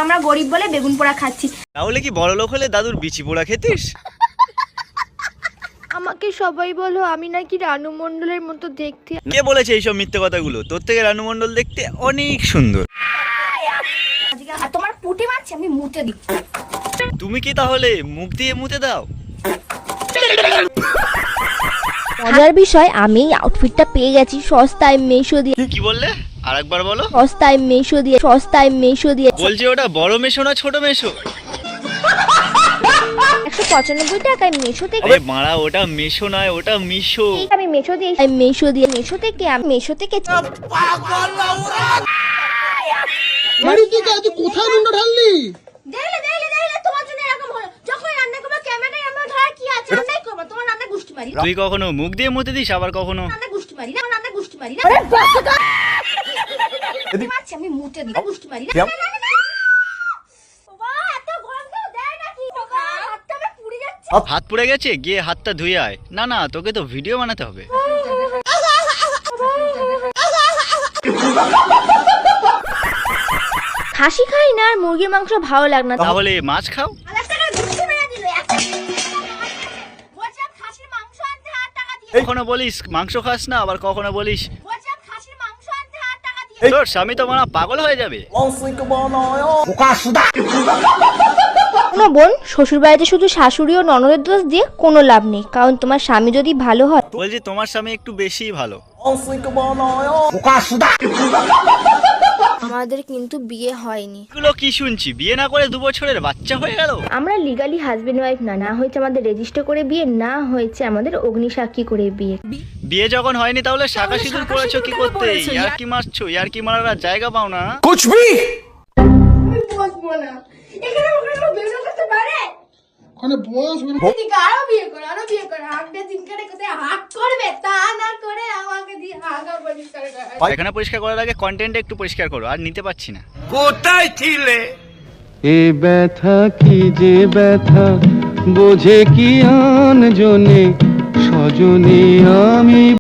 আমরা গরিব বলে বেগুন পোড়া খাচ্ছি। তাহলে কি বড়লোক হলে দাদুর বিচি পোড়া খেতিস? আমাকে সবাই বলো আমি নাকি রানু মণ্ডলের মতো দেখতে। কে বলেছে এইসব মিথ্যে কথাগুলো? তোর থেকে রানু মণ্ডল দেখতে অনেক সুন্দর। তোমার পুঁটি মারছি আমি মুতে দিই। তুমি কি তাহলে মুখ দিয়ে মুতে দাও? মজার বিষয় আমি এই আউটফিটটা পেয়ে গেছি সস্তায় মেশো দিয়ে। কি বললে? আরেকবার বলো। সস্তায় মেশো দিয়ে বলছি ওটা বড় মেশো না ছোট মেশো? 195 টাকায় মেশো থেকে। আরে মারা, ওটা মেশো নয়, ওটা মিশো। আমি মেশো থেকে কোথায় নুনটা ঢাললি? দেখলে তোমার জন্য এরকম হলো। যখন রান্না করবে ক্যামেরায় আমার ধরা কি আছে? রান্নাই করব, তোমার রান্না গুষ্টি মারি। তুই কখনো মুখ দিয়ে মুতে দিস, আবার কখনো রান্না গুষ্টি মারি না, রান্না গুষ্টি মারি না। মারছি আমি মুতে দিই, গুষ্টি মারি না। বাবা এত গন্ধ দেয় নাকি? বাবা হাতটা আমার পুড়ে যাচ্ছে। হাত পুড়ে গেছে, গিয়ে হাতটা ধুয়ে আয়। না না, তোকে তো ভিডিও বানাতে হবে। খাসি খাই না আর মুরগির মাংস ভালো লাগে না। তাহলে মাছ খাও। কখনো বলিস মাংস খাস না, আবার কখনো বলিস তোর স্বামী তো মারা পাগল হয়ে যাবে। কোনো বোন শ্বশুর বাড়িতে শুধু শাশুড়ি ও ননদের দোষ দিয়ে কোনো লাভ নেই, কারণ তোমার স্বামী যদি ভালো হয়। বলছি তোমার স্বামী একটু বেশিই ভালো। আমাদের কিন্তু বিয়ে হয়নি। এগুলো কি শুনছি? বিয়ে না করে 2 বছরের বাচ্চা হয়ে গেল। আমরা লিগালি হাজবেন্ড ওয়াইফ না হয়েছে আমাদের রেজিস্টার করে বিয়ে, না হয়েছে আমাদের অগ্নিসাক্ষী করে বিয়ে। বিয়ে যখন হয়নি তাহলে শাখা সিঁদুর করেছো কি করতে? ইয়ার কি মারছো? ইয়ার কি মারার আর জায়গা পাও না? কুছ ভি বসবো না এখানে। ওখানে বেরো করতে পারে। ওখানে বস এদিকে আরো বিয়ে করো, আরো বিয়ে করো। হাঁকটা দিনকারে কোথায় হাঁক করবে, তা না করে আমাকে দিয়ে হাঁকা পরিষ্কার করে। এখানে পরিষ্কার করার আগে কন্টেন্ট একটু পরিষ্কার করো, আর নিতে পারছি না। কোথায় ছিলে? এ ব্যথা কি যে ব্যথা, বোঝে কি আনজনে, স্বজনে আমি